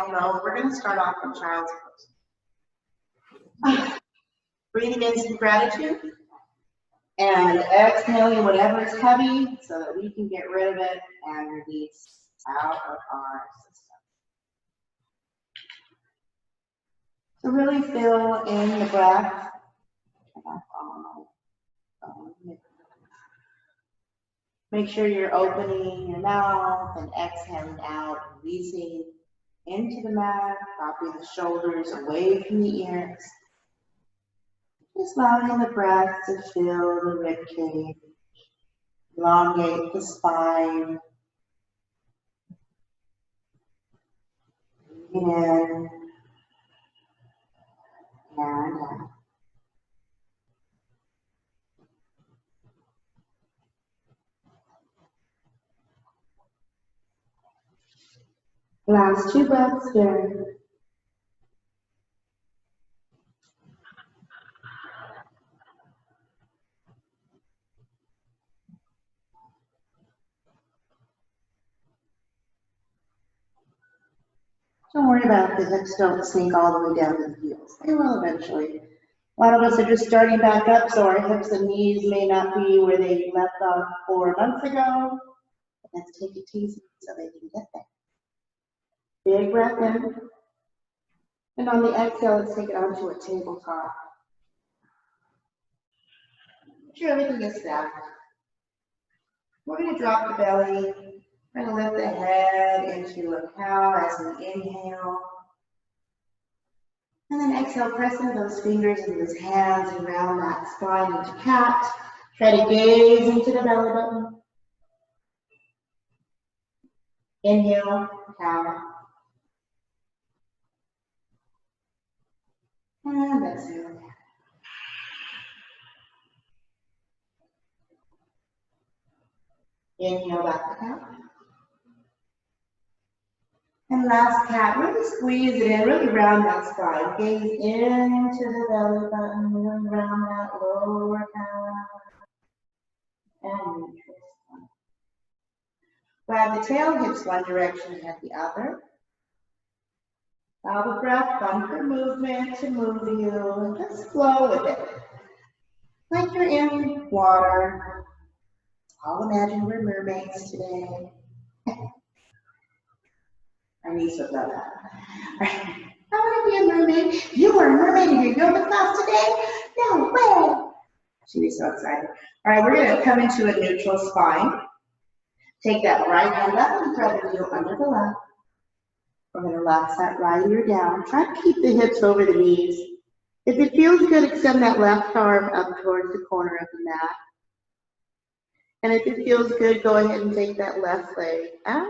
inhale, no. We're going to start off in child's pose. Breathing in some gratitude and exhaling whatever is heavy so that we can get rid of it and release out of our system. So really feel in the breath. Make sure you're opening your mouth and exhaling out, releasing into the mat, dropping the shoulders away from the ears. Just allowing the breath to fill the rib cage, elongate the spine. In and out. Last 2 breaths here. Don't worry about the hips don't sink all the way down to the heels. They will eventually. A lot of us are just starting back up, so our hips and knees may not be where they left off 4 months ago. But let's take it easy so they can get there. Big breath in. And on the exhale, let's take it onto a tabletop. Make sure everything is stacked. We're going to drop the belly. We're going to lift the head into a cow as we inhale. And then exhale, pressing those fingers and those hands around that spine into cat. Try to gaze into the belly button. Inhale, cow. And exhale. Inhale, back to cat. And last cat, really squeeze it in, really round that spine. Gaze into the belly button, really round that lower calf. And neutral spine. Grab the tail, hips one direction and the other. Allow the breath, fun for movement to move you, and just flow with it. Like you're in water. I'll imagine we're mermaids today. Our niece would love that. Right. I want to be a mermaid. You were a mermaid in your yoga class today? No way. She'd be so excited. All right, we're going to come into a neutral spine. Take that right hand up and thread the heel under the left. We're going to relax that right ear down. Try to keep the hips over the knees. If it feels good, extend that left arm up towards the corner of the mat. And if it feels good, go ahead and take that left leg out.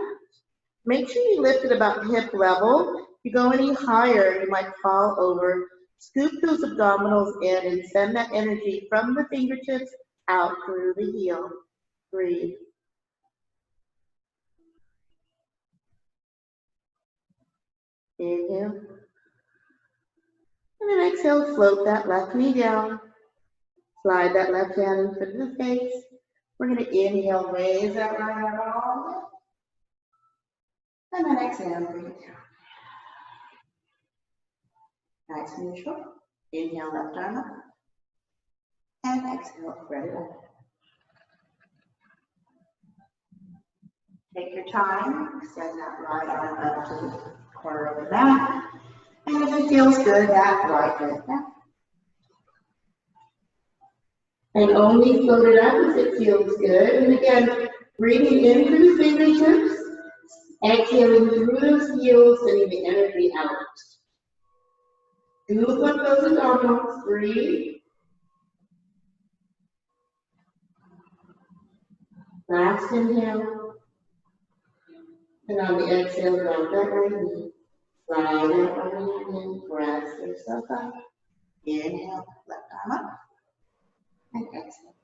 Make sure you lift it about hip level. If you go any higher, you might fall over. Scoop those abdominals in and send that energy from the fingertips out through the heel. Breathe. Inhale. And then exhale, float that left knee down. Slide that left hand in front of the face. We're going to inhale, raise that right arm all the way. And then exhale, bring it down. Nice and neutral. Inhale, left arm up. And exhale, spread it out. Take your time. Extend that right arm up to the corner of the mat. And if it feels good, that right leg back. And only float it up if it feels good. And again, breathing in through the fingertips. Exhaling through those heels, sending the energy out. Smooth up those abdominals. Breathe. Last inhale. And on the exhale, drop that right knee. Slide that right knee in. Press yourself up. Inhale, left arm up. And exhale.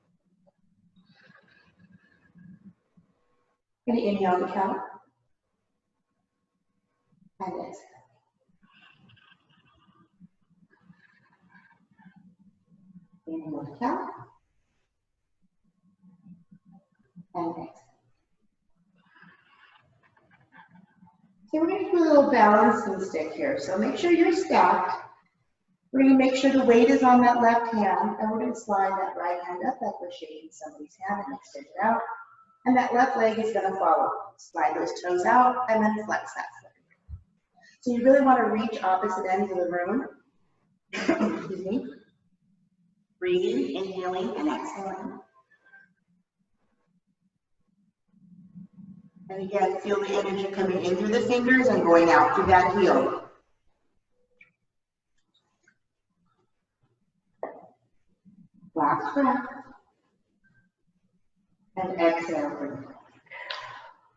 Going to inhale the cow. And exhale. Inhale the cow. And exhale. So we're going to do a little little balancing stick here. So make sure you're stacked. We're going to make sure the weight is on that left hand, and we're going to slide that right hand up like we're shaking somebody's hand and extend it out. And that left leg is going to follow. Slide those toes out and then flex that foot. So you really want to reach opposite ends of the room. Excuse me. Breathing, inhaling, and exhaling. And again, feel the energy coming in through the fingers and going out through that heel. Last breath. And exhale.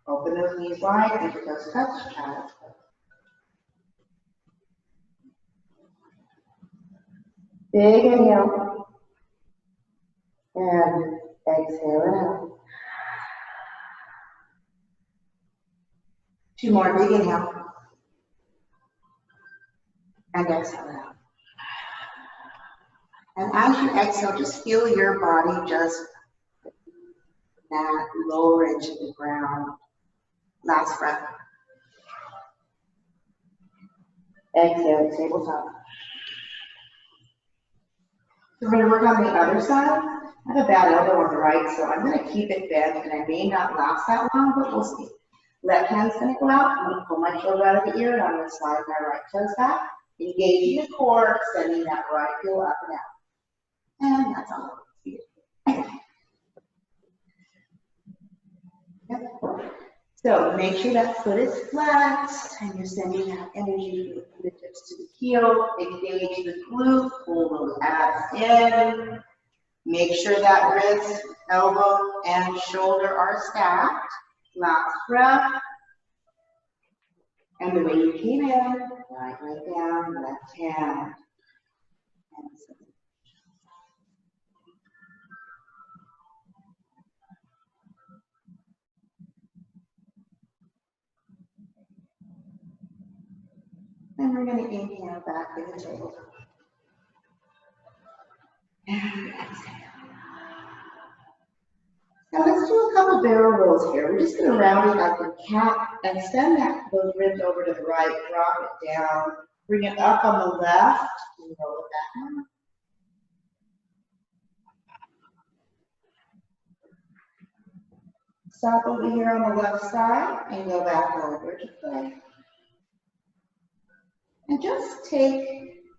Open those knees wide, fingertips touch, child's pose. Big inhale. And exhale it out. 2 more, big inhale. And exhale it out. And as you exhale, just feel your body just that lower into the ground. Last breath. Exhale, tabletop. So we're going to work on the other side. I have a bad elbow on the right, so I'm going to keep it bent, and I may not last that long, but we'll see. Left hand's going to go out. I'm going to pull my shoulder out of the ear, and I'm going to slide my right toes back, engaging the core, sending that right heel up and out. And that's all. Yep. So make sure that foot is flat, and you're sending that energy from the fingertips to the heel. Engage the glute, pull those abs in. Make sure that wrist, elbow, and shoulder are stacked. Last breath. And the way you came in, right leg down, left hand. And we're going to inhale back to the tabletop. And exhale. Now let's do a couple barrel rolls here. We're just going to round it like a cat and send those ribs over to the right, drop it down, bring it up on the left, and roll it back down. Stop over here on the left side and go back over to play. And just take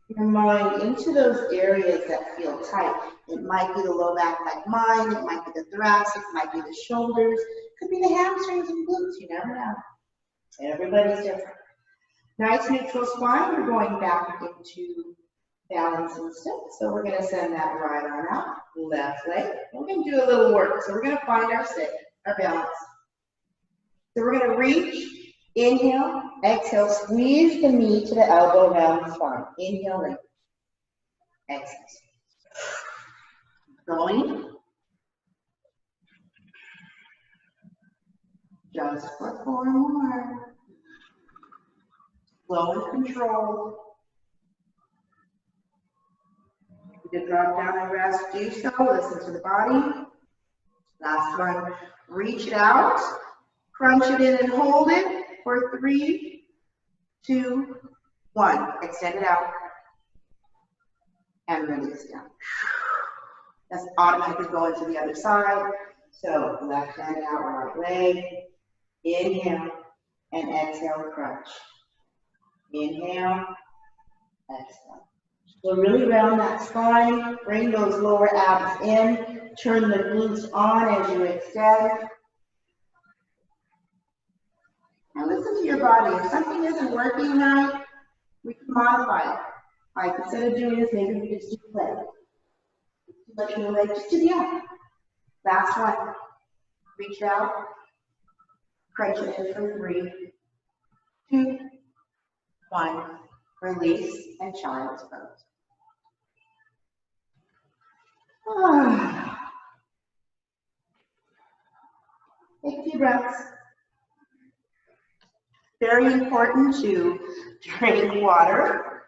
your mind into those areas that feel tight. It might be the low back like mine, it might be the thoracic, it might be the shoulders, it could be the hamstrings and glutes, you never know. Everybody's different. Nice neutral spine, we're going back into balance and stick. So we're going to send that right arm out, left leg. We're going to do a little work. So we're going to find our stick, our balance. So we're going to reach. Inhale, exhale, squeeze the knee to the elbow around the spine. Inhale, in. Exhale. Going. Just for 4 more. Slow and controlled. You can drop down and rest, do so. Listen to the body. Last one. Reach it out. Crunch it in and hold it. For 3, 2, 1. Extend it out. And release down. That's automatically going to the other side. So left hand out, right leg. Inhale and exhale, crunch. Inhale, exhale. So really round that spine. Bring those lower abs in. Turn the glutes on as you extend. Now listen to your body. If something isn't working right, we can modify it. Like instead of doing this, maybe we just do play. Too much in the leg, just do the arm. Last one. Reach out. Crunch it in for 3, 2, 1. Release and child's pose. Take a few breaths. Very important to drink water.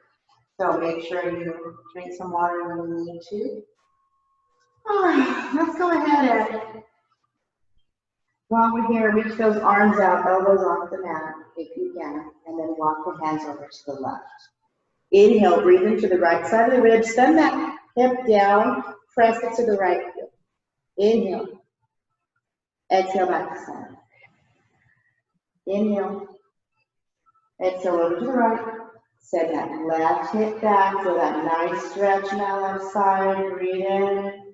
So make sure you drink some water when you need to. All right, let's go ahead and While we're here, reach those arms out, elbows off the mat, if you can, and then walk the hands over to the left. Inhale, breathe into the right side of the ribs, send that hip down, press it to the right hip. Inhale. Exhale back to center. Inhale. Exhale over to the right. Send that left hip back, feel that nice stretch in that left side. Breathe in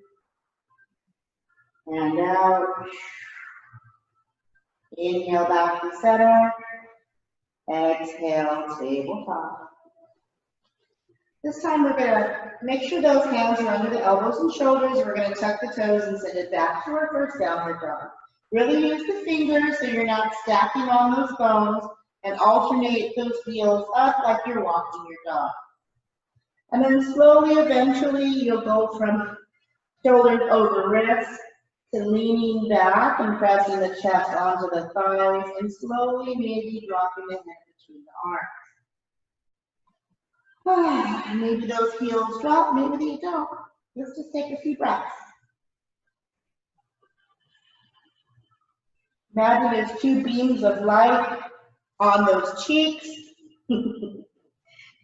and out. Inhale back to center. Exhale, tabletop. This time we're going to make sure those hands are under the elbows and shoulders. We're going to tuck the toes and send it back to our first downward dog. Really use the fingers so you're not stacking on those bones, and alternate those heels up like you're walking your dog. And then slowly, eventually, you'll go from shoulders over wrists to leaning back and pressing the chest onto the thighs, and slowly maybe dropping the head between the arms. Maybe those heels drop, maybe they don't. Let's just take a few breaths. Imagine there's two beams of light on those cheeks.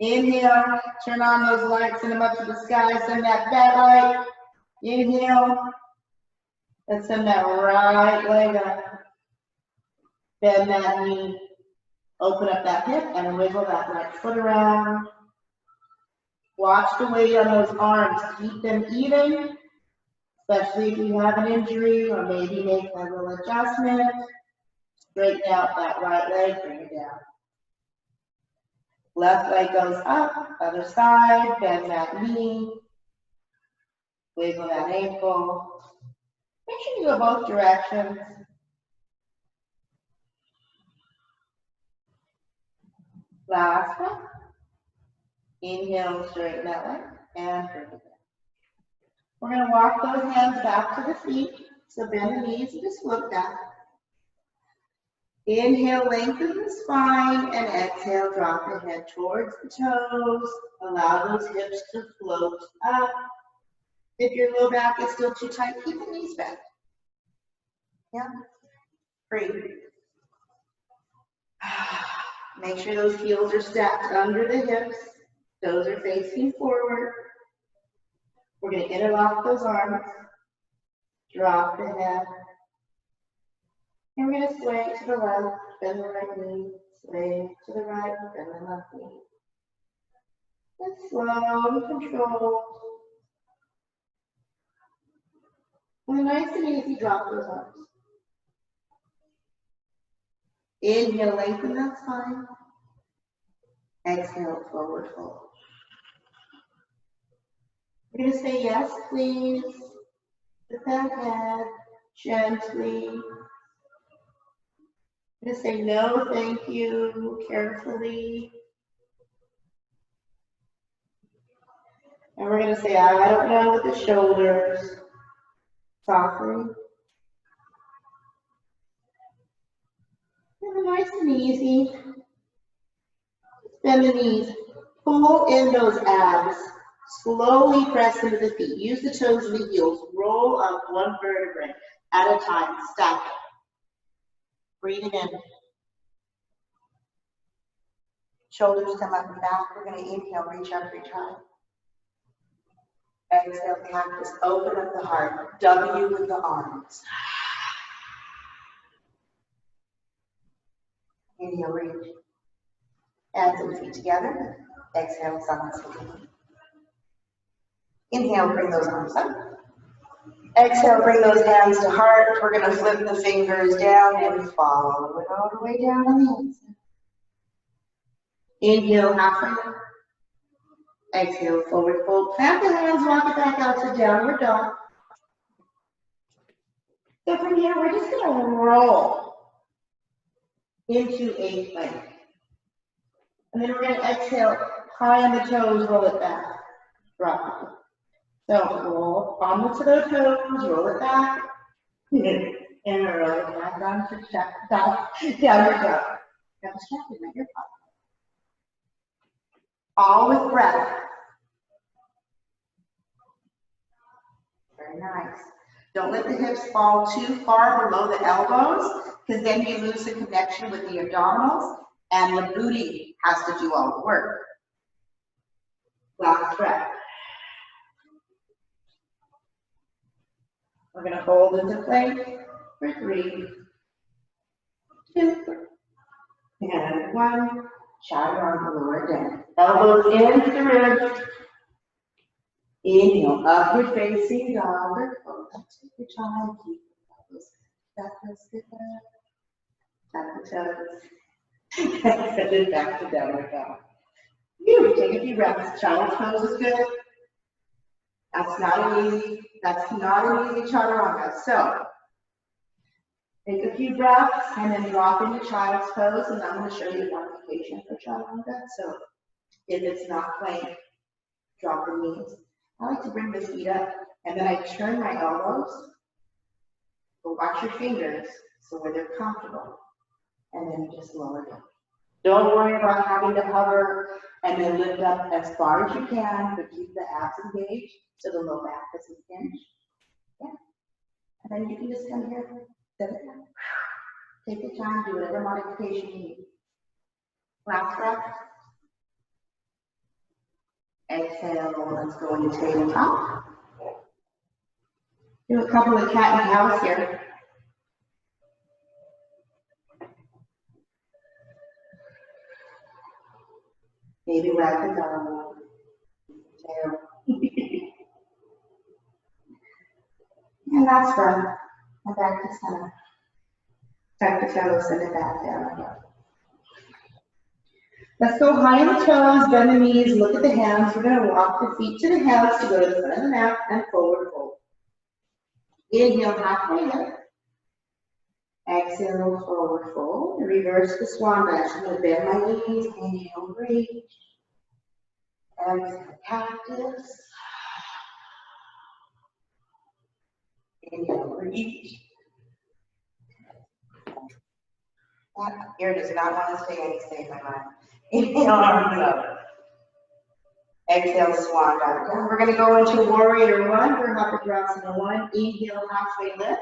Inhale, turn on those lights, send them up to the sky, send that light. Inhale, and send that right leg up. Bend that knee, open up that hip, and wiggle that right foot around. Watch the weight on those arms, keep them even, especially if you have an injury, or maybe make a little adjustment. Straighten out that right leg, bring it down. Left leg goes up, other side, bend that knee, wiggle that ankle. Make sure you go both directions. Last one. Inhale, straighten that leg, and bring it down. We're going to walk those hands back to the feet, so bend the knees and just look back. Inhale, lengthen the spine, and exhale, drop the head towards the toes. Allow those hips to float up. If your low back is still too tight, keep the knees back. Yeah, breathe. Make sure those heels are stacked under the hips. Toes are facing forward. We're going to interlock those arms. Drop the head. And we're going to sway to the left, bend the right knee, sway to the right, bend the left knee. And slow and controlled. And nice and easy, drop those arms. Inhale, lengthen that spine. Exhale, forward fold. We're going to say yes, please. With that head, gently. We're going to say no, thank you, carefully. And we're going to say, I don't know, with the shoulders, softly. And nice and easy. Bend the knees. Pull in those abs. Slowly press into the feet. Use the toes and the heels. Roll up one vertebrae at a time. Stack it. Breathe it in. Shoulders come up and back. We're going to inhale, reach up, reach high. Exhale, cactus. Open up the heart. W with the arms. Inhale, reach. Hands and feet together. Exhale, Samasthiti. Inhale, bring those arms up. Exhale, bring those hands to heart. We're going to flip the fingers down and follow it all the way down on the inside. Inhale, halfway. Exhale, forward fold. Plant the hands, walk it back out to downward dog. So from here, we're just going to roll into a plank. And then we're going to exhale, high on the toes, roll it back. Drop it. So roll onto the toes, roll it back, and roll it back down to down your dog. Got distracted by your body. All with breath. Very nice. Don't let the hips fall too far below the elbows, because then you lose the connection with the abdominals, and the booty has to do all the work. Last breath. We're going to hold into place for 3, 2, and 1. Chaturanga lower down. Elbows into the ribs. Inhale, upward facing dog or cobra. Take your time, keep the elbows. That feels good. Tap the toes. Send it back to downward dog. You take a few breaths. Child's pose is good. That's not an easy chaturanga. So take a few breaths and then drop into child's pose, and I'm going to show you a modification for chaturanga. So if it's not plank, drop the knees. I like to bring the feet up, and then I turn my elbows. But watch your fingers so where they're comfortable, and then you just lower down. Don't worry about having to hover and then lift up as far as you can, but keep the abs engaged so the low back doesn't hinge. Yeah. And then you can just come here, set it down. Take your time, do whatever modification you need. Last breath. Exhale, let's go into tabletop. Do a couple of cat and cows here. Maybe wag the dog. Tail. And last breath. And back to center. Tuck the toes, send it back down. Let's go high on the toes, bend the knees, look at the hands. We're going to walk the feet to the hands to go to the front of the mat and forward fold. Inhale, halfway lift. Exhale, forward fold. Reverse the swan dive. I'm going to bend my knees. Inhale, reach. Exhale, cactus. Inhale, reach. That ear does not want to stay in my mind. Inhale, arms up. Exhale, swan dive down. We're going to go into warrior 1 for Hatha 1. Inhale, halfway lift.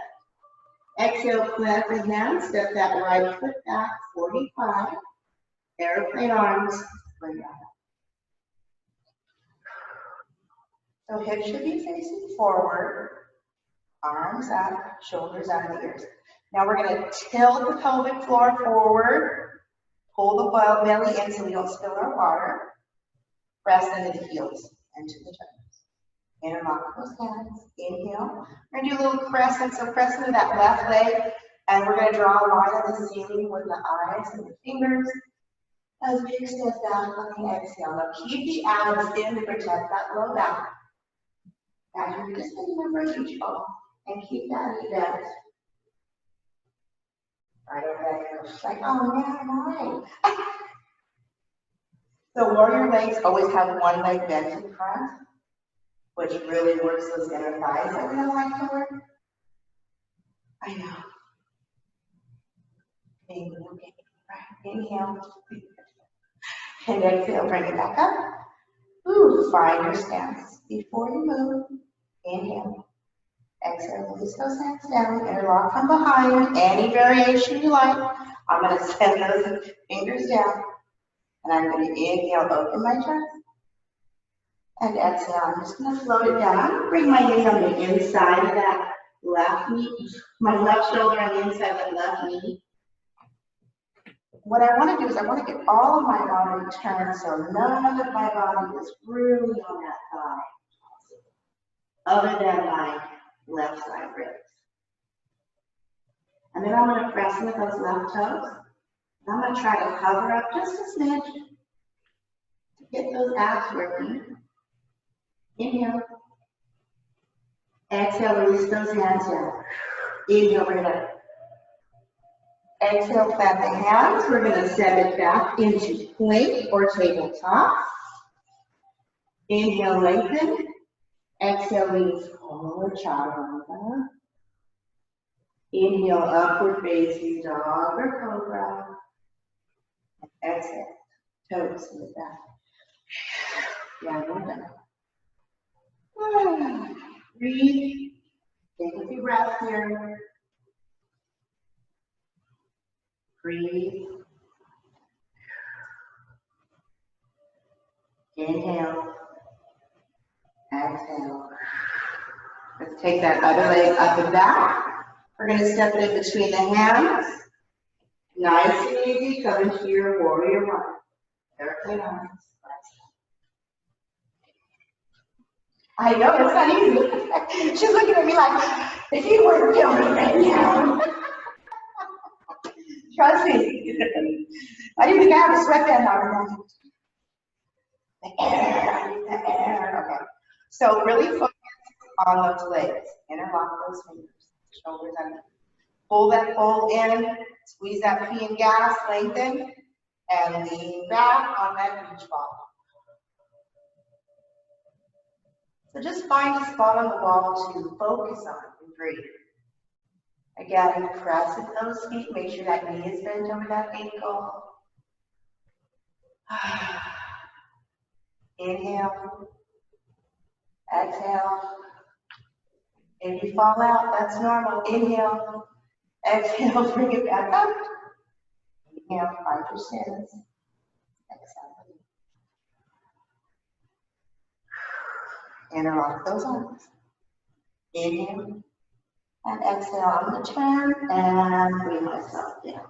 Exhale, plant the hands. Step that right foot back, 45. Airplane arms, bring that up. So hips should be facing forward. Arms up, shoulders out of the ears. Now we're going to tilt the pelvic floor forward. Pull the belly in so we don't spill our water. Press into the heels and to the toes. Interlock those hands. Inhale. We're going to do a little crescent. So press into that left leg. And we're going to draw a line on the ceiling with the eyes and the fingers as we extend down on the exhale. Now keep the abs in to protect that low back. As you're just remember each ball. And keep that knee bent. Right over there. She's like, oh yeah, right. So warrior legs always have one leg bent in front, which really works those inner thighs that we don't like to work. I know. Inhale. And exhale, bring it back up. Ooh, find your stance. Before you move, inhale. Exhale, release those hands down. Interlock from behind. Any variation you like. I'm going to send those fingers down. And I'm going to inhale, open my chest. And exhale, I'm just going to float it down. I'm going to bring my knee on the inside of that left knee. My left shoulder on the inside of that left knee. What I want to do is I want to get all of my body turned so none of my body is really on that thigh. Other than my left side ribs. And then I'm going to press into those left toes. I'm going to try to hover up just a smidge to get those abs working. Inhale. Exhale, release those hands down. Inhale, bring it up. Exhale, plant the hands. We're going to send it back into plank or tabletop. Inhale, lengthen. Exhale, lean forward, chaturanga. Inhale, upward facing dog or cobra. Exhale, toes to the back. Yeah, we're done. Breathe. Take a few breaths here. Breathe. Inhale. Exhale. Let's take that other leg up and back. We're going to step it in between the hands. Nice and easy. Come into your warrior one. Airplane arms. I know, it's not easy. She's looking at me like, if you weren't filming right now. Trust me. I didn't think I have a sweatband on. The air. Okay. So really focus on those legs. Interlock those fingers. Shoulders under. Pull that pole in. Squeeze that pee and gas. Lengthen. And lean back on that beach ball. So just find a spot on the wall to focus on and breathe. Again, press into those feet. Make sure that knee is bent over that ankle. Inhale. Exhale. If you fall out, that's normal. Inhale. Exhale, bring it back up. Inhale, find your shins. Exhale. Interlock those arms. Inhale. And exhale, I'm going to turn and bring myself down.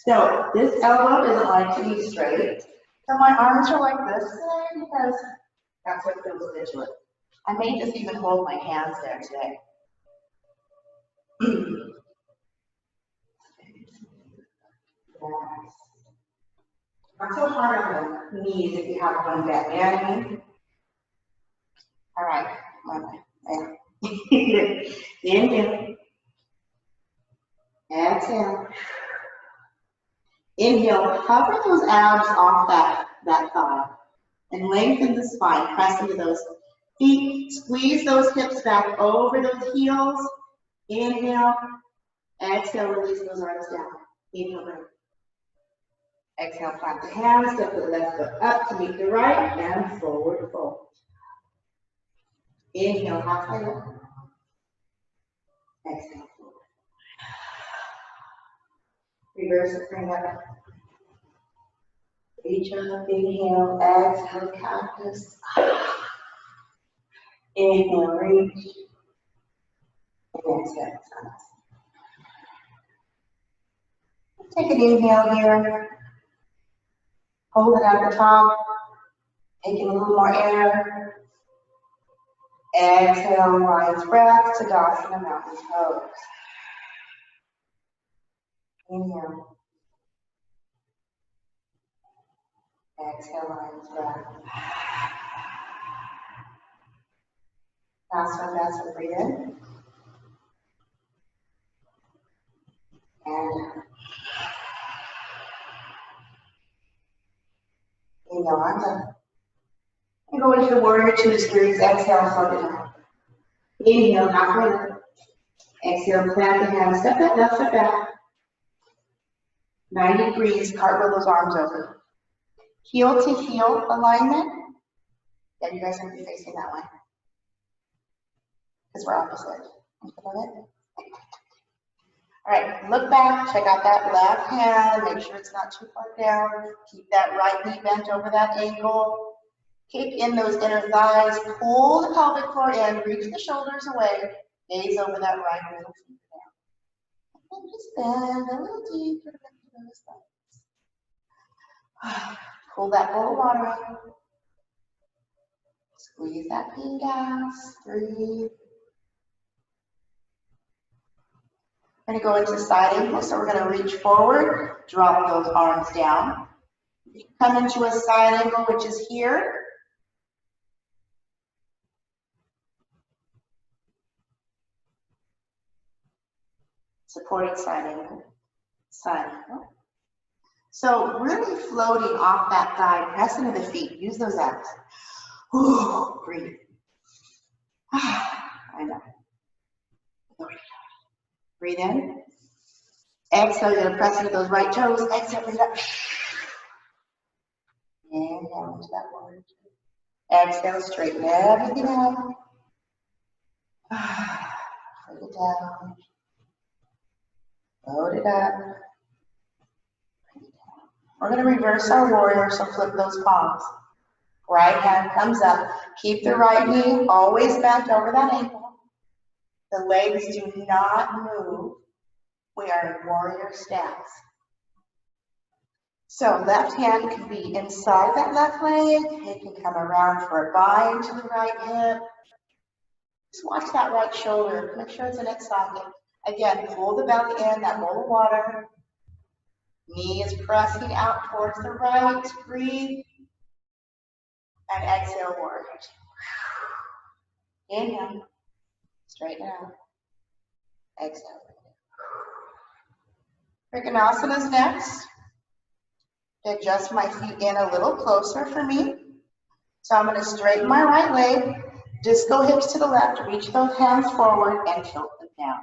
So this elbow doesn't like to be straight. So my arms are like this today because that's what feels good to it. I may just even hold my hands there today. Yes. Not so hard on the knees if you have one bent. You know what I mean? All right. There. Inhale. Exhale. Inhale, hover those abs off that thigh and lengthen the spine. Press into those feet. Squeeze those hips back over those heels. Inhale. Exhale, release those arms down. Inhale, breath. Exhale, plant the hands, step the left foot up to meet the right, and forward fold. Inhale, Hatha. Exhale, forward. Reverse it, bring up. Reach up, inhale, exhale, cactus. Inhale, reach. And exhale, silence. Take an inhale here. Hold it at the top. Taking a little more air. Exhale, lion's breath, Tadasana, mountain pose. Inhale. Exhale, lion's breath. Last one, breathe in. And inhale, I'm done. And go into the warrior two series. Exhale, slow it down. Inhale, halfway lift. Exhale, plant the hands, step that left foot back. 90 degrees, cartwheel those arms over. Heel to heel alignment. Yeah, you guys are going to be facing that way. Because we're opposite. All right, look back, check out that left hand, make sure it's not too far down. Keep that right knee bent over that ankle. Kick in those inner thighs, pull the pelvic floor in, reach the shoulders away, gaze over that right middle finger down. And just bend a little deeper into those thighs. Pull that bowl of water out. Squeeze that pee gas, breathe. We're going to go into side angle, so we're going to reach forward, drop those arms down. Come into a side angle, which is here. Supported side angle, side angle. So really floating off that thigh, press into the feet, use those abs. Ooh, breathe. I know. Breathe in. Exhale, you're going to press into those right toes. Exhale, breathe up. Inhale into that warrior two. Exhale, straighten everything out. Bring it down. Load it up. We're going to reverse our warrior, so flip those palms. Right hand comes up. Keep the right knee always bent over that ankle. The legs do not move. We are in warrior stance. So left hand can be inside that left leg. It can come around for a bind to the right hip. Just watch that right shoulder. Make sure it's in its socket. Again, pull the belly in, that bowl of water. Knee is pressing out towards the right. Breathe. And exhale, warrior. Inhale. Straighten it out. Exhale. Trikonasana is next. Adjust my feet in a little closer for me. So I'm going to straighten my right leg, disco hips to the left, reach those hands forward and tilt them down.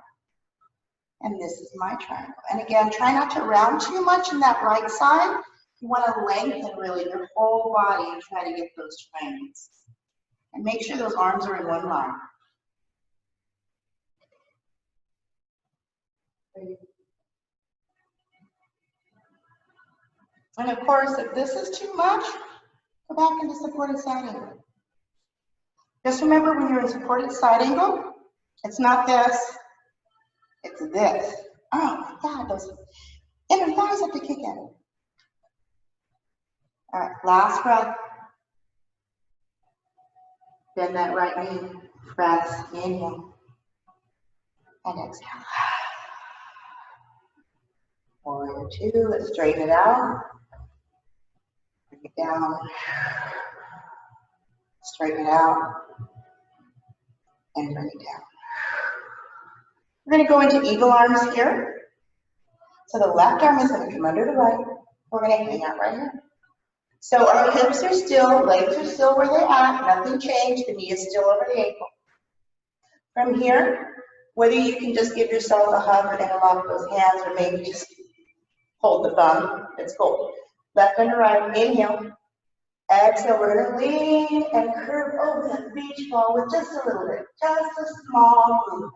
And this is my triangle. And again, try not to round too much in that right side. You want to lengthen really your whole body and try to get those triangles. And make sure those arms are in one line. And of course, if this is too much, go back into supported side angle. Just remember when you're in supported side angle, it's not this, it's this. Oh my God, those inner thighs have to kick in. All right, last breath. Bend that right knee, press, inhale, and exhale. Warrior two, let's straighten it out. Bring it down. Straighten it out. And bring it down. We're going to go into eagle arms here. So the left arm is going to come under the right. We're going to hang out right here. So our hips are still, legs are still where they're at. Nothing changed. The knee is still over the ankle. From here, whether you can just give yourself a hug or interlock those hands, or maybe just hold the thumb. It's cool. Left and right. Inhale. Exhale. We're going to lean and curve over that beach ball with just a little bit. Just a small movement.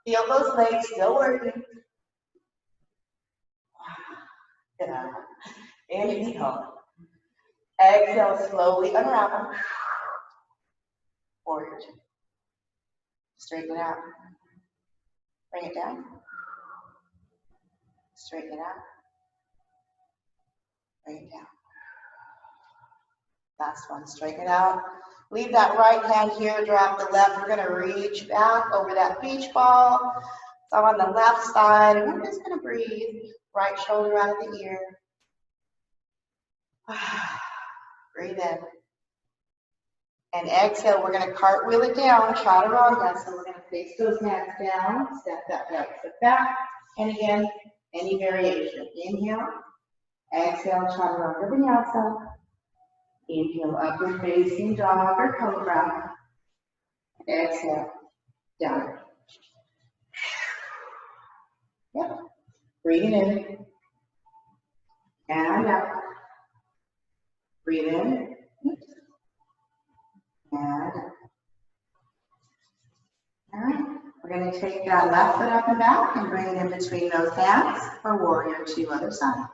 Feel those legs still working. Yeah. Inhale. Exhale, slowly unravel. Warrior two. Straighten it out. Bring it down. Straighten it out. Bring it down. Last one, straighten it out. Leave that right hand here, drop the left. We're going to reach back over that beach ball. So on the left side, and we're just going to breathe. Right shoulder out of the ear. Breathe in. And exhale, we're going to cartwheel it down, chaturanga. So we're going to face those hands down, step that right foot back. And again, any variation. Inhale, exhale, chaturanga vinyasa. Inhale, upward facing dog or cobra. Exhale, down. Yep. Breathing in. And out. Breathe in. And out. All right. We're going to take that left foot up and back and bring it in between those hands for warrior two, other side.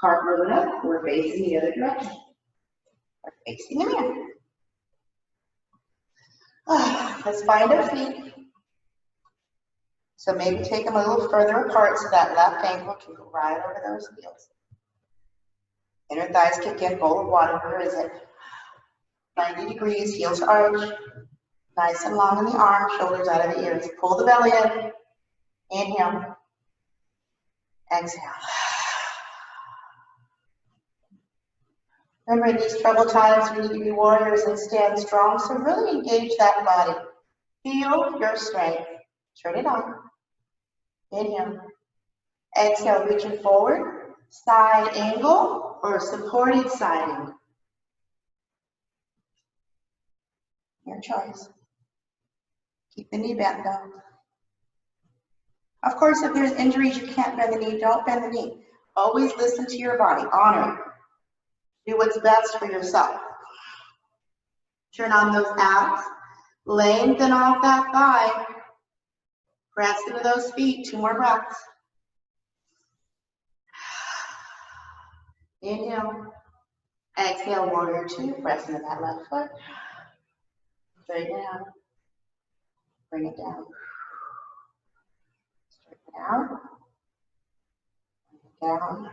Cartwheel it up. We're facing the other direction. We're facing the mirror. Let's find our feet. So maybe take them a little further apart so that left ankle can go right over those heels. Inner thighs kick in, bowl of water. Where is it? 90 degrees, heels arch. Nice and long in the arms, shoulders out of the ears. Pull the belly in. Inhale. Exhale. Remember, in these troubled times, we need to be warriors and stand strong. So really engage that body. Feel your strength. Turn it on. Inhale. Exhale, reaching forward. Side angle or supported side angle. Your choice. Keep the knee bent though. Of course, if there's injuries, you can't bend the knee, don't bend the knee. Always listen to your body, honor it. Do what's best for yourself. Turn on those abs, lengthen off that thigh, Press into those feet, 2 more breaths. Inhale. Exhale, warrior 2. Press into that left foot. Straighten it out. Bring it down. Straighten it out. Down.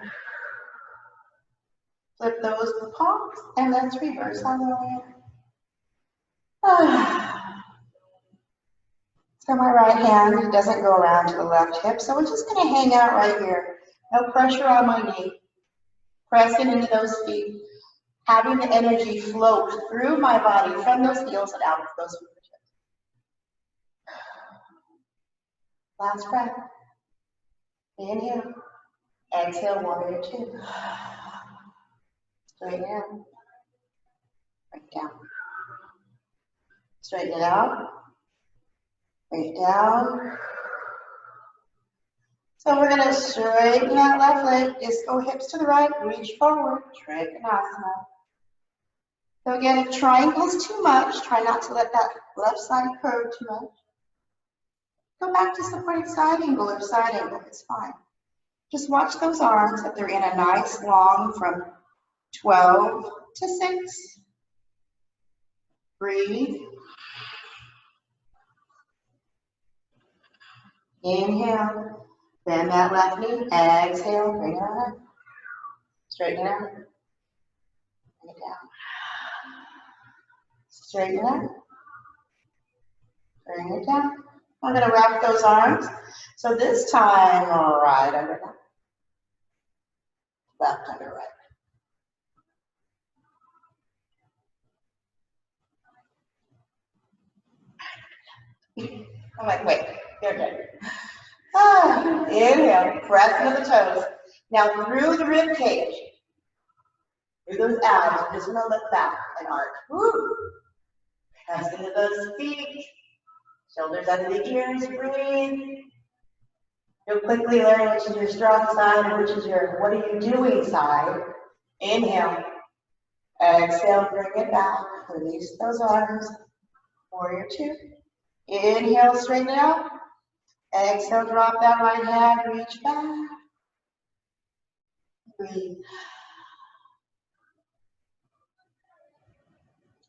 Flip those palms and let's reverse on the way. So my right hand doesn't go around to the left hip, so we're just going to hang out right here. No pressure on my knee. Pressing into those feet. Having the energy float through my body from those heels and out of those fingertips. Last breath. Inhale. Exhale, warrior 2. Straighten it out. Bring it down. Straighten it out. Bring it down. So we're going to straighten that left leg. Just go hips to the right. Reach forward. Trikonasana. So again, if triangle's too much, try not to let that left side curve too much. Go back to supported side angle or side angle. It's fine. Just watch those arms that they're in a nice long from 12 to 6. Breathe. Inhale. Bend that left knee. Exhale. Bring it on up. Straighten it out. Bring it down. Straighten it out. Bring it down. I'm going to wrap those arms. So this time, right under that. Left under right. I'm like, wait, you're good. Inhale, press into the toes. Now through the rib cage, through those abs, I'm just going to look back and arch. Woo! Press into those feet. Shoulders under the ears, breathe. You'll quickly learn which is your strong side and which is your what are you doing side. Inhale. Exhale, bring it back. Release those arms. Warrior 2. Inhale, straighten it out. Exhale, drop that right hand, reach back. Breathe.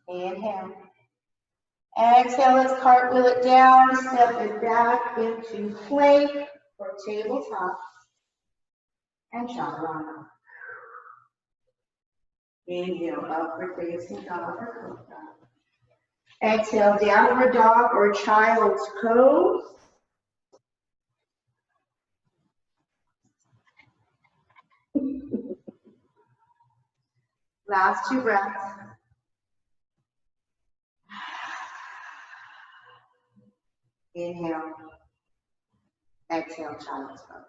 Inhale. Exhale, let's cartwheel it down, step it back into plank or tabletop. And chaturanga. Inhale, upward facing dog or cobra. Exhale, downward dog or child's pose. Last 2 breaths. Inhale. Exhale, child's pose.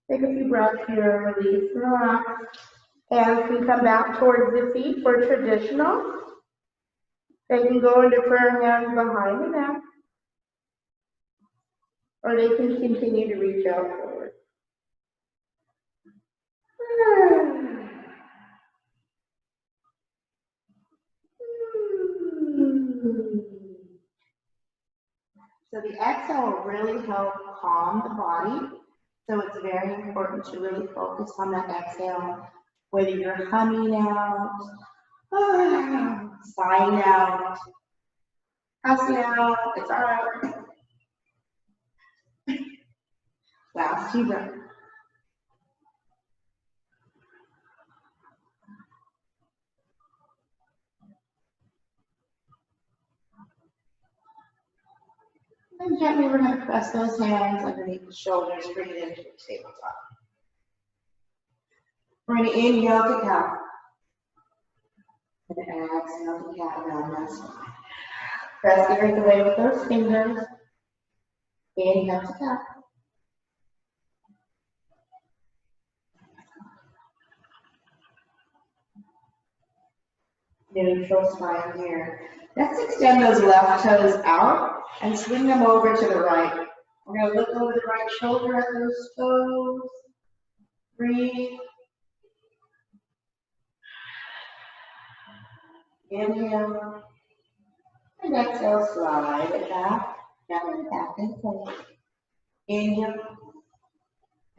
Take a few breaths here, release and relax. Hands can come back towards the feet for traditional. They can go into prayer hands behind the neck. Or they can continue to reach out forward. So the exhale will really help calm the body. So it's very important to really focus on that exhale, whether you're humming out, sighing out, passing out, it's all right. Last 2 breaths. And gently we're going to press those hands underneath the shoulders, bring it into the tabletop. We're going to inhale to cat. And exhale to cat down that spine. Press the earth away with those fingers. Inhale to cat. Neutral spine here. Let's extend those left toes out and swing them over to the right. We're going to look over the right shoulder at those toes. Breathe. Inhale. And exhale, slide it back, down and back into place. Inhale.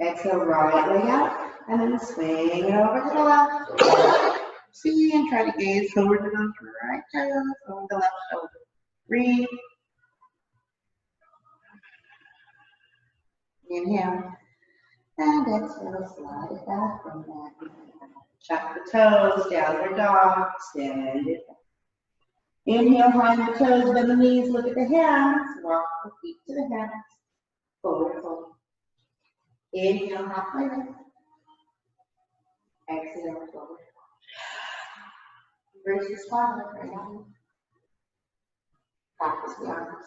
Exhale, right leg out, and then swing it over to the left. See, and try to gaze forward to the right toes, over the left shoulder. Breathe. Inhale. And exhale, slide it back from that. Chuck the toes, downward dog, extend it. Inhale, find the toes, bend the knees, look at the hands, walk the feet to the hands, forward fold. Inhale, halfway lift. Exhale, forward. Reverse the spine right now. Practice the arms.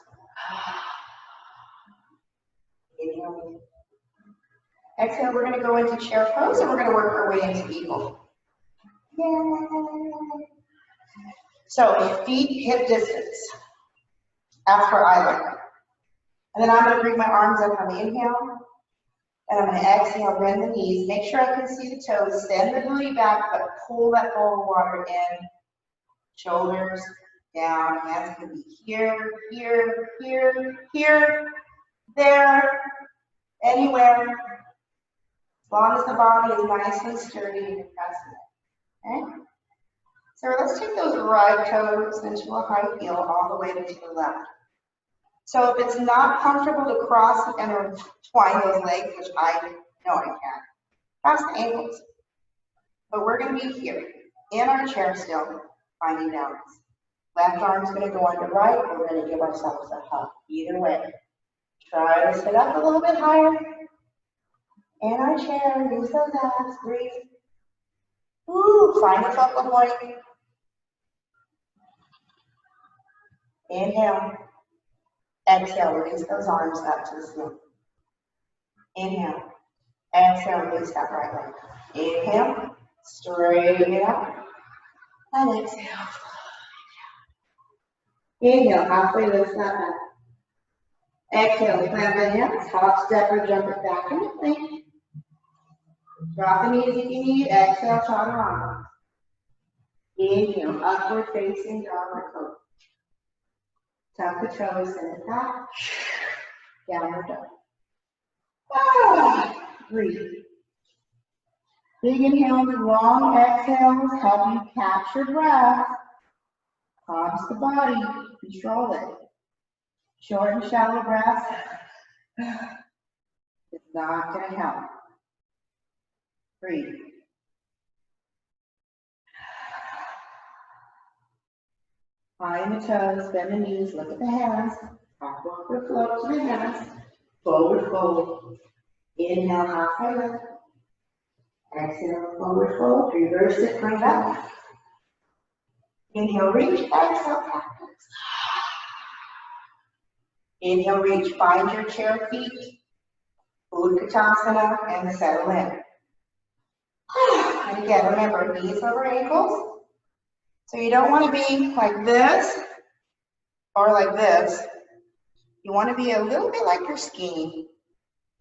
Inhale. Exhale, we're going to go into chair pose and we're going to work our way into eagle. Yay! So, feet hip distance after I look. And then I'm going to bring my arms up on the inhale. And I'm going to exhale, bend the knees. Make sure I can see the toes. Send the booty back, but pull that bowl of water in. Shoulders down. Hands can be here, here, here, here, there, anywhere. As long as the body is nice and sturdy and compressed. Okay? So let's take those right toes into a high heel all the way to the left. So if it's not comfortable to cross and twine those legs, which I know I can, cross the ankles. But we're going to be here in our chair still, finding balance. Left arm's going to go under right. We're going to give ourselves a hug. Either way. Try to sit up a little bit higher. In our chair, use those abs, breathe. Ooh, find a focal point. Inhale. Exhale, release those arms up to the ceiling. Inhale. Exhale, release that right leg. Inhale, straighten it up. And exhale. Inhale, halfway lift that back. Exhale, plant the hands, hop, step, or jump it back into plank. Drop the knees if you need. Exhale, chaturanga. Inhale, upward facing downward fold. Tuck the toes, send it back. Downward dog. Breathe. Big inhales, long exhales help you capture breath. Calms the body. Control it. Short and shallow breaths is not going to help. Breathe. Find the toes, bend the knees, look at the hands. Upward float to the hands. Forward fold. Inhale, halfway lift. Exhale, forward fold. Reverse it, bring it up. Inhale, reach. Exhale, cactus. Inhale, reach. Find your chair feet. Utkatasana and settle in. And again, remember, knees over ankles. So you don't want to be like this or like this. You want to be a little bit like you're skiing.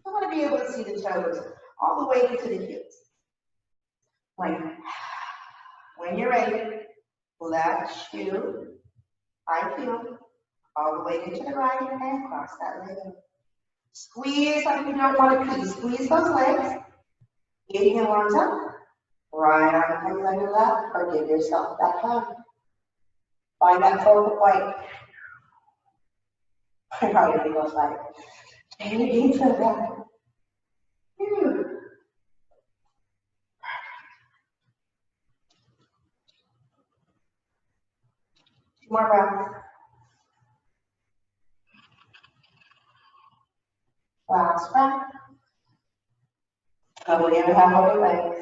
You want to be able to see the toes all the way into the heels. When you're ready, left shoe, high heel, all the way into the right and cross that leg. Squeeze like you don't want to pee. Squeeze those legs. Inhale, arms up. Right arm comes under left, or give yourself that hug. Find that focal point. I probably goes like, take a deep breath. Two more breaths. Last breath. Probably gonna have all the legs.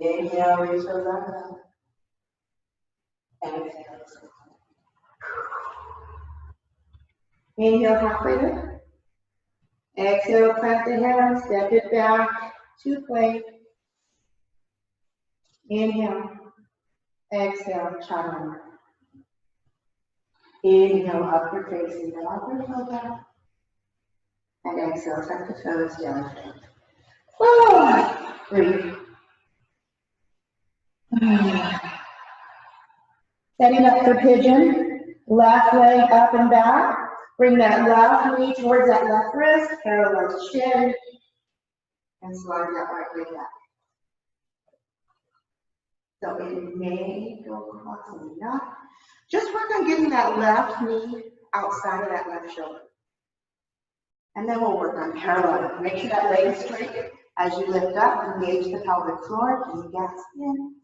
Inhale, reach those arms up. And exhale. Inhale, halfway lift. Exhale, plant the hands, step it back to plank. Inhale. Exhale, chaturanga. Inhale, upward facing dog yoga. And exhale, tuck the toes down. Breathe. Setting up for pigeon. Left leg up and back. Bring that left knee towards that left wrist, parallel to shin, and slide that right leg back. So it may go across and not. Just work on getting that left knee outside of that left shoulder. And then we'll work on parallel. Make sure that leg is straight. As you lift up, engage the pelvic floor, and gas in.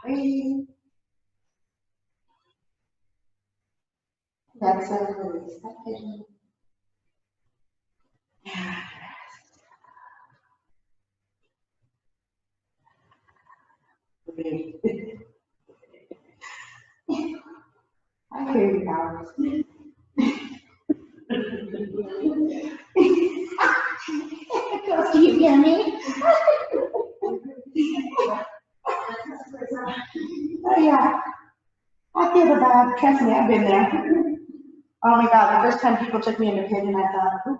Breathe. Exhale, release that vision. Breathe. I hear you, Alex. Close to you, hear me? Oh yeah, I feel the vibe. Trust me, I've been there. Oh my God, the first time people took me into pigeon, I thought,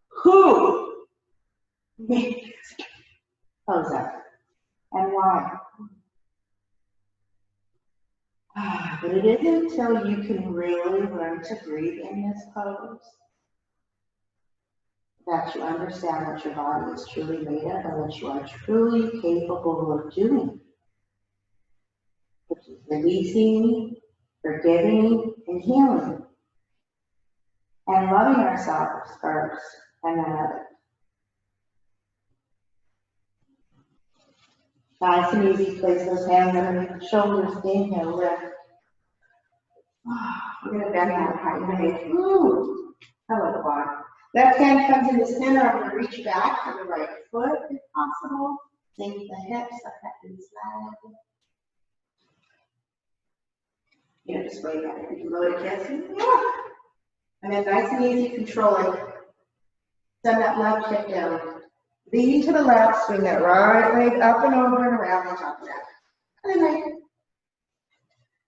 who? Me. Pose up. And why? But it isn't until you can really learn to breathe in this pose that you understand what your body is truly made of and what you are truly capable of doing, which is releasing, forgiving, and healing, and loving ourselves first and then others. Nice and easy, place those hands underneath the shoulders, inhale, lift. We're going to bend that height leg. Ooh, hello, quad. Left hand comes in the center. I'm going to reach back to the right foot if possible. Sink the hips, up that knee slide. You know, just wait back. You can lower the chest. And then nice and easy, control it. Send that left hip down. Lean to the left, swing that right leg up and over and around on top of that. And then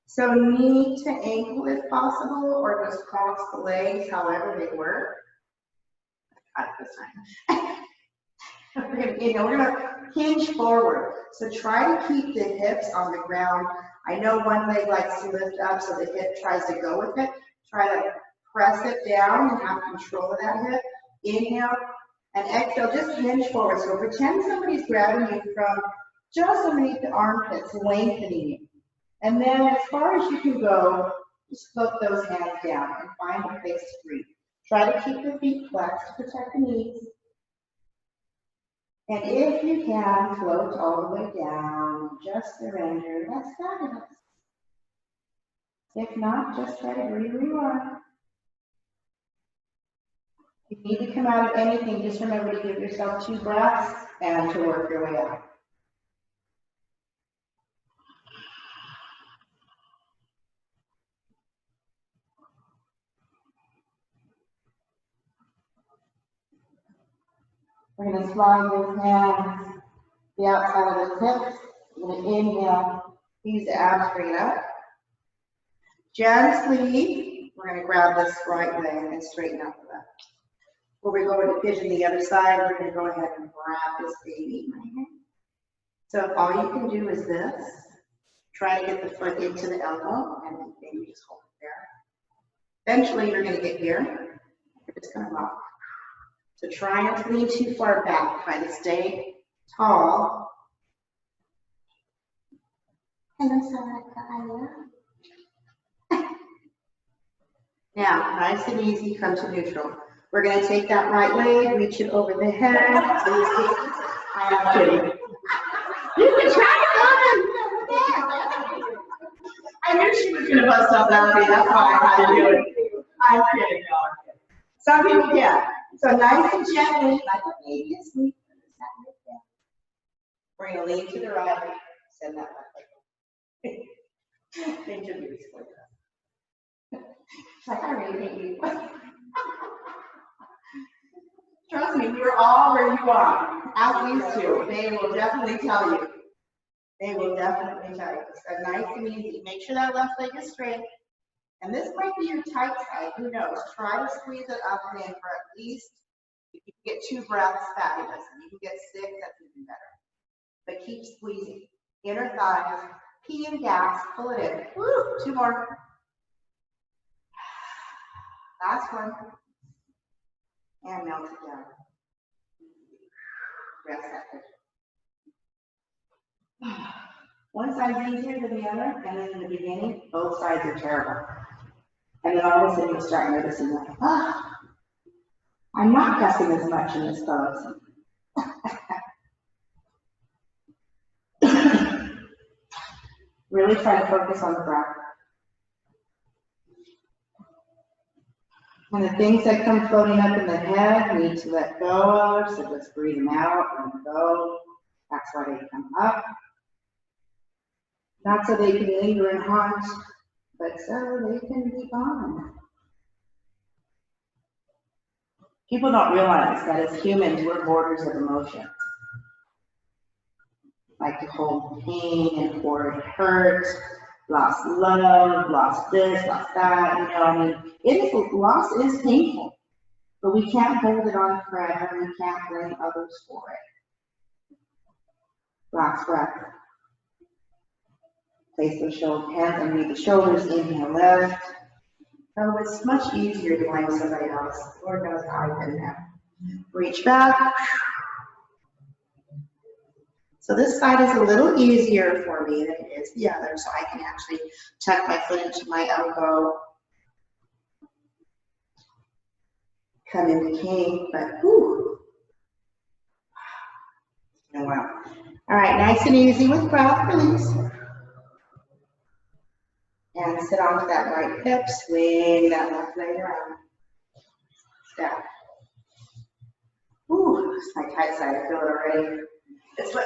so knee to ankle if possible, or just cross the legs, however they work. Got it this time. We're gonna hinge forward. So try to keep the hips on the ground. I know one leg likes to lift up, so the hip tries to go with it. Try to press it down and have control of that hip. Inhale and exhale, just hinge forward. So pretend somebody's grabbing you from just underneath the armpits, lengthening you. And then as far as you can go, just flip those hands down and find a place to breathe. Try to keep the feet flexed to protect the knees. And if you can, float all the way down, just surrender. That's fabulous. If not, just try to breathe where you are. If you need to come out of anything, just remember to give yourself 2 breaths and to work your way out. We're going to slide those hands the outside of the hips. We're going to inhale, use the abs, bring it up. Gently, we're going to grab this right leg and straighten out the left. Before we go into pigeon the other side, we're going to go ahead and grab this baby right here. So if all you can do is this, try to get the foot into the elbow and then maybe just hold it there. Eventually, you're going to get here. You're just going to rock. So try not to lean too far back. Try to stay tall. Now, nice and easy, come to neutral. We're going to take that right leg, reach it over the head. I'm kidding. You can try it on. I knew she was going to bust up that way. That's why I had to do it. I'm kidding, y'all. Some people can. So nice and gently, like a baby asleep. We're going to lean to the right, send that left leg. Thank you, beauty. Like, I really hate you. Trust me, we're all where you are. Ask these two. They will definitely tell you. They will definitely tell you. So nice and easy. Make sure that left leg is straight. And this might be your tight side. Who knows? Try to squeeze it up and in for at least, if you can get 2 breaths, fabulous. If you can get 6, that's even better. But keep squeezing. Inner thighs, Pee and gas, pull it in. Woo, 2 more. Last one. And melt it down. Rest that good. One side's easier than the other, and then in the beginning, both sides are terrible. And then all of a sudden you start noticing like, I'm not cussing as much in this pose. Really try to focus on the breath. And the things that come floating up in the head, we need to let go of, so just breathe them out and go. That's why they come up. Not so they can linger and haunt, but so they can be gone. People don't realize that as humans, we're borders of emotion. Like to hold pain and hoard hurt, lost love, lost this, lost that, you know, I mean, loss is painful, but we can't hold it on forever, and we can't blame others for it. Last breath. Place those hands underneath the shoulders, inhale left. Oh, it's much easier to blame somebody else. Lord knows how I couldn't have. Reach back. So this side is a little easier for me than it is the other, so I can actually tuck my foot into my elbow. Come into king, but whew. Oh, wow. All right, nice and easy with breath, release. And sit onto that right hip, swing that left leg around. Step. Ooh, it's my tight side, I feel it already. It's like,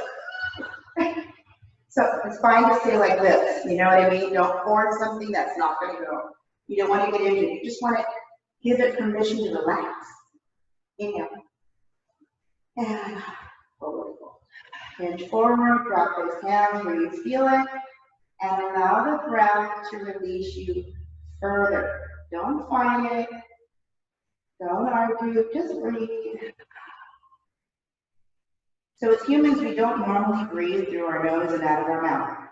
so it's fine to stay like this, you know what I mean? Don't force something that's not going to go. You don't want to get injured, you just want to give it permission to relax. Inhale. And forward. Hinge forward, drop those hands where you feel it, and allow the breath to release you further. Don't fight it. Don't argue, just breathe. So as humans, we don't normally breathe through our nose and out of our mouth.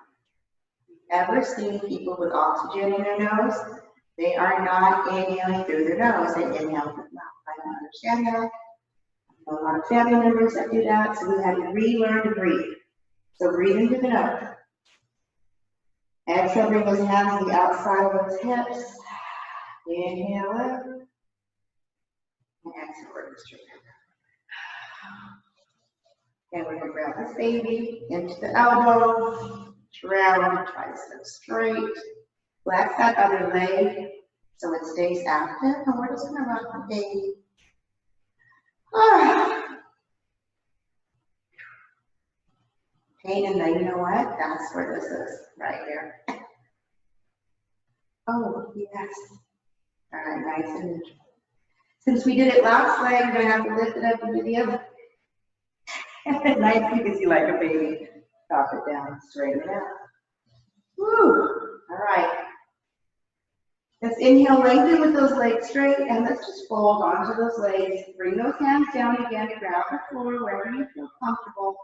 Ever seen people with oxygen in their nose? They are not inhaling through their nose, they inhale through the mouth. I don't understand that. A lot of family members that do that, so we had to relearn to breathe. So breathe into the nose. Exhale, bring those hands to the outside of those hips. Inhale up. And exhale, bring straight up. And we're going to grab this baby into the elbow. Round, tricep straight. Flex that other leg so it stays active. And we're just going to rock the baby. Pain in the, you know what? That's where this is, right here. Oh, yes. All right, nice and neutral. Since we did it last leg, we're going to have to lift it up and do the other. Nice because you like a baby. Drop it down, straighten it out. Woo! All right. Let's inhale, lengthen with those legs straight, and let's just fold onto those legs. Bring those hands down again to grab the floor wherever you feel comfortable,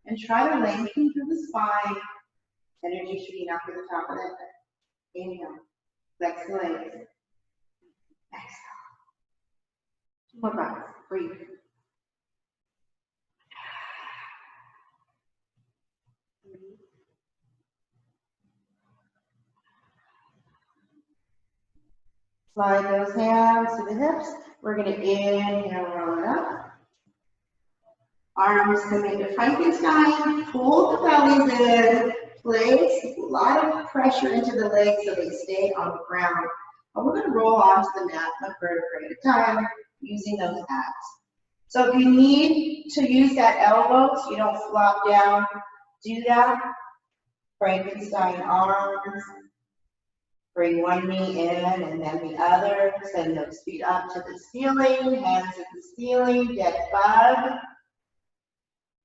and try to lengthen through the spine. Energy shooting up to the top of the head. Inhale, flex the legs. Exhale. 2 more breaths. Breathe. Slide those hands to the hips. We're going to inhale, roll it up. Arms come into Frankenstein. Pull the bellies in. Place a lot of pressure into the legs so they stay on the ground. And we're going to roll onto the mat one vertebrae at a time using those abs. So if you need to use that elbow so you don't flop down, do that. Frankenstein arms. Bring one knee in and then the other. Send those feet up to the ceiling, hands at the ceiling, get bug.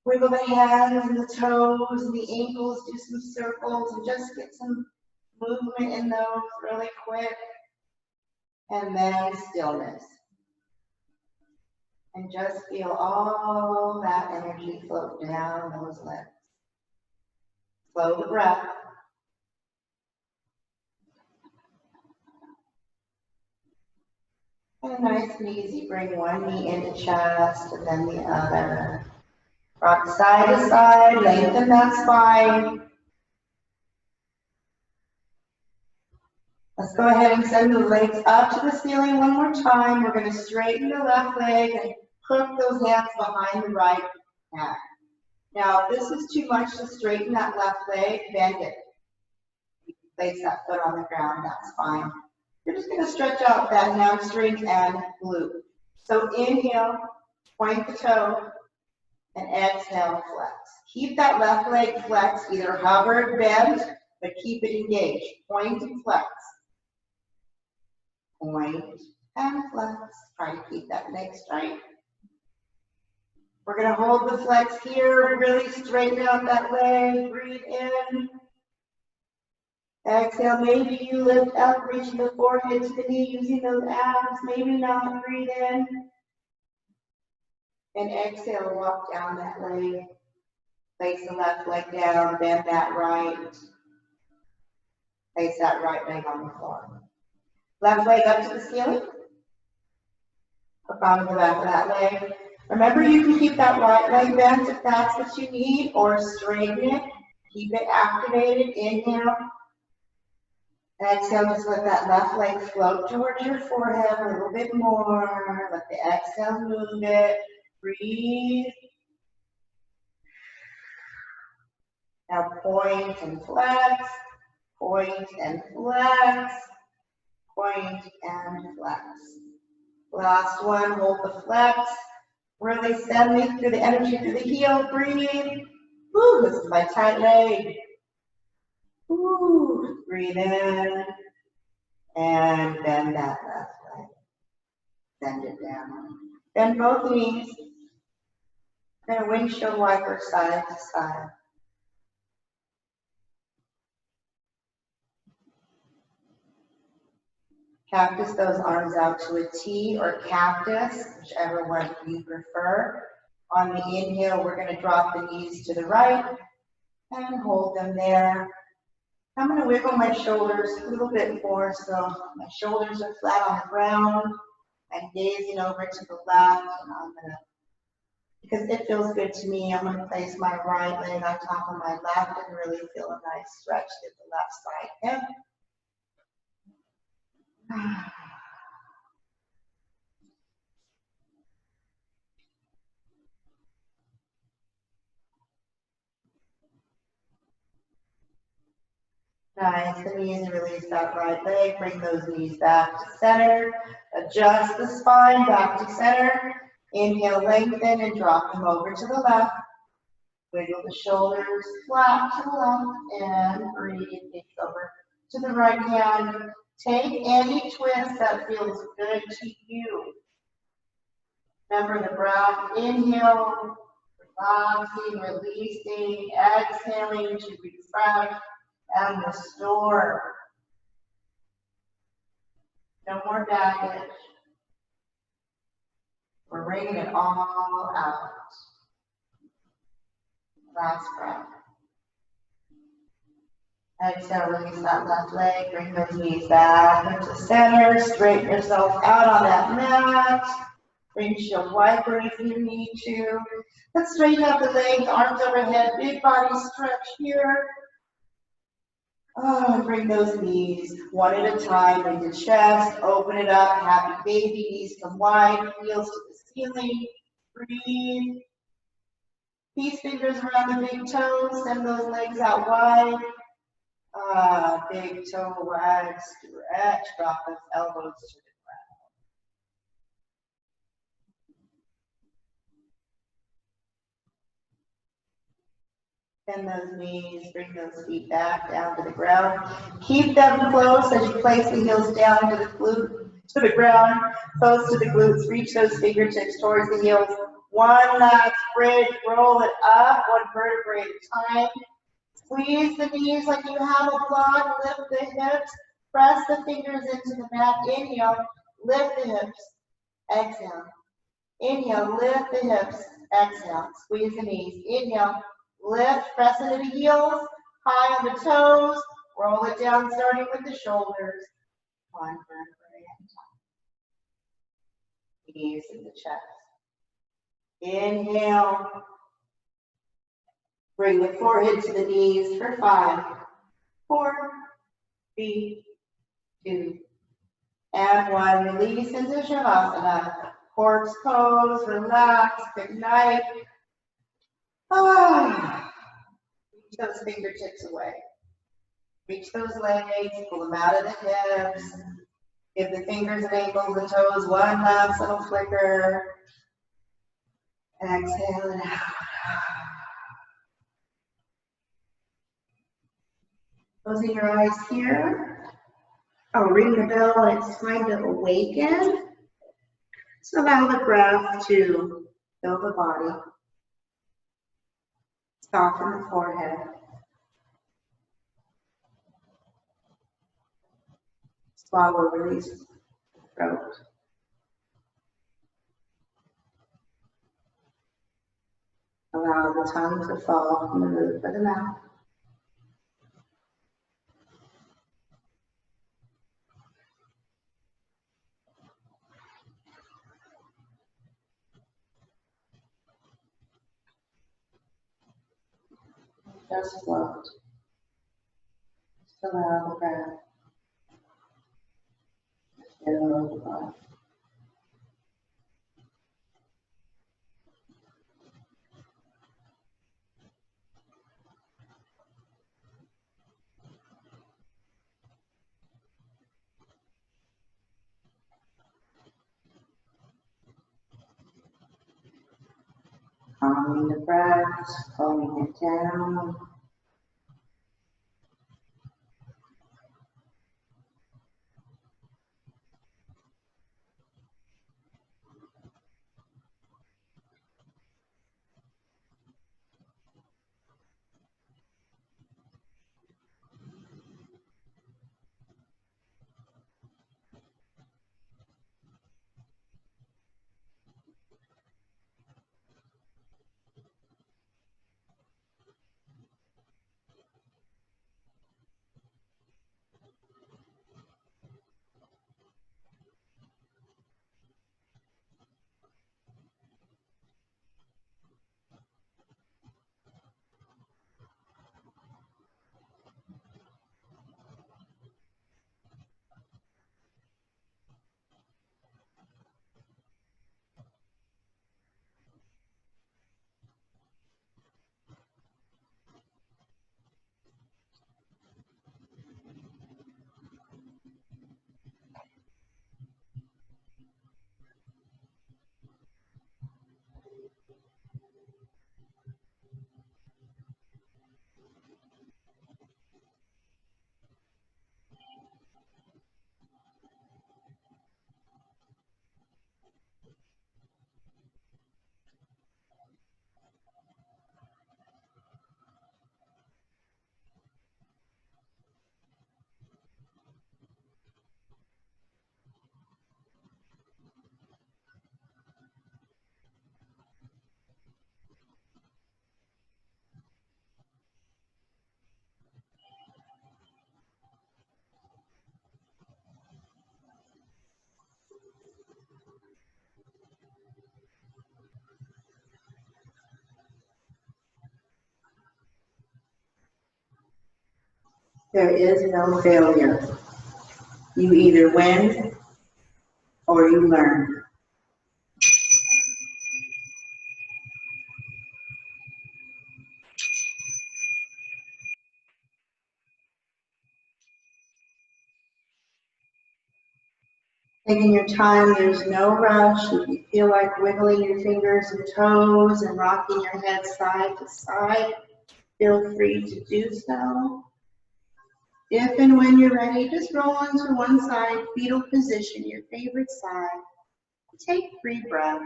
Wiggle the hands and the toes and the ankles, do some circles and just get some movement in those really quick. And then stillness. And just feel all that energy float down those legs. Slow the breath. And nice and easy, bring one knee into chest and then the other. Rock side to side, lengthen that spine. Let's go ahead and send the legs up to the ceiling one more time. We're going to straighten the left leg and hook those hands behind the right hand. Now, if this is too much to straighten that left leg, bend it. You can place that foot on the ground, that's fine. You're just going to stretch out that hamstring and glute. So inhale, point the toe, and exhale, flex. Keep that left leg flexed, either hover, bend, but keep it engaged. Point and flex. Point and flex. Try to keep that leg straight. We're going to hold the flex here, really straighten out that leg, breathe in. Exhale, maybe you lift up, reaching the forehead to the knee, using those abs, maybe not, breathe in. And exhale, walk down that leg. Place the left leg down, bend that right. Place that right leg on the floor. Left leg up to the ceiling. Hook onto the back of that leg. Remember, you can keep that right leg bent if that's what you need, or straighten it. Keep it activated. Inhale. Exhale, just let that left leg float towards your forehead a little bit more. Let the exhale move it. Breathe. Now point and flex. Point and flex. Point and flex. Last one, hold the flex. Really send through the energy through the heel. Breathe. Woo, this is my tight leg. Woo, breathe in. And bend that left leg. Bend it down. Bend both knees. And windshield wiper side to side. Cactus those arms out to a T or cactus, whichever one you prefer. On the inhale, we're going to drop the knees to the right and hold them there. I'm going to wiggle my shoulders a little bit more so my shoulders are flat on the ground. I'm gazing over to the left, and I'm going to, because it feels good to me, I'm going to place my right leg on top of my left and really feel a nice stretch to the left side hip. Nice and easy, release that right leg, bring those knees back to center, adjust the spine back to center, inhale, lengthen and drop them over to the left, wiggle the shoulders flat to the left and breathe, take over to the right hand. Take any twist that feels good to you. Remember the breath, inhale, relaxing, releasing, exhaling to refresh and restore. No more baggage. We're bringing it all out. Last breath. Exhale, release that left leg, bring those knees back into center, straighten yourself out on that mat. Windshield wiper if you need to. Let's straighten out the legs, arms overhead, big body stretch here. Oh, and bring those knees one at a time into chest, open it up, happy baby, knees come wide, heels to the ceiling, breathe. Peace fingers around the big toes, send those legs out wide. Big toe wide, stretch, drop those elbows to the ground. Bend those knees, bring those feet back down to the ground. Keep them close as you place the heels down to the ground, close to the glutes. Reach those fingertips towards the heels. One last bridge, roll it up, one vertebrae at a time. Squeeze the knees like you have a block, lift the hips, press the fingers into the mat. Inhale, lift the hips, exhale. Inhale, lift the hips, exhale. Squeeze the knees. Inhale, lift, press into the heels, high on the toes, roll it down starting with the shoulders. One vertebrae at a time. Knees in the chest. Inhale. Bring the forehead to the knees for 5, 4, 3, 2, and 1. Release into Shavasana. Corpse pose, relax, good night. Reach those fingertips away. Reach those legs, pull them out of the hips. Give the fingers and ankles and toes one last little flicker. Exhale and out. Closing your eyes here. I'll ring the bell when it's time to awaken. So allow the breath to fill the body. Soften the forehead. Swallow, release the throat. Allow the tongue to fall from the roof of the mouth. Just float. Just allow the breath to fill the body. Calming the breath, slowing it down. There is no failure. You either win or you learn. Taking your time, there's no rush. If you feel like wiggling your fingers and toes and rocking your head side to side, feel free to do so. If and when you're ready, just roll onto one side, fetal position, your favorite side. Take 3 breaths.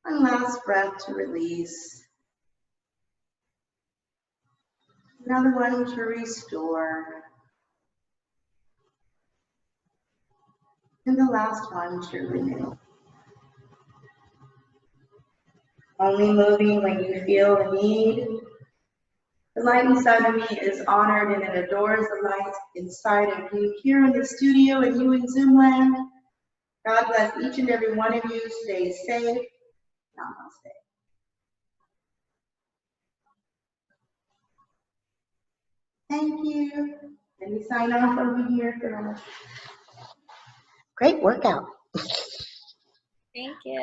One last breath to release. Another one to restore. And the last one to renew. Only moving when you feel the need. The light inside of me is honored and it adores the light inside of you here in the studio and you in Zoom land. God bless each and every one of you. Stay safe. Namaste. Thank you. Let me sign off over here, girls. Great workout. Thank you.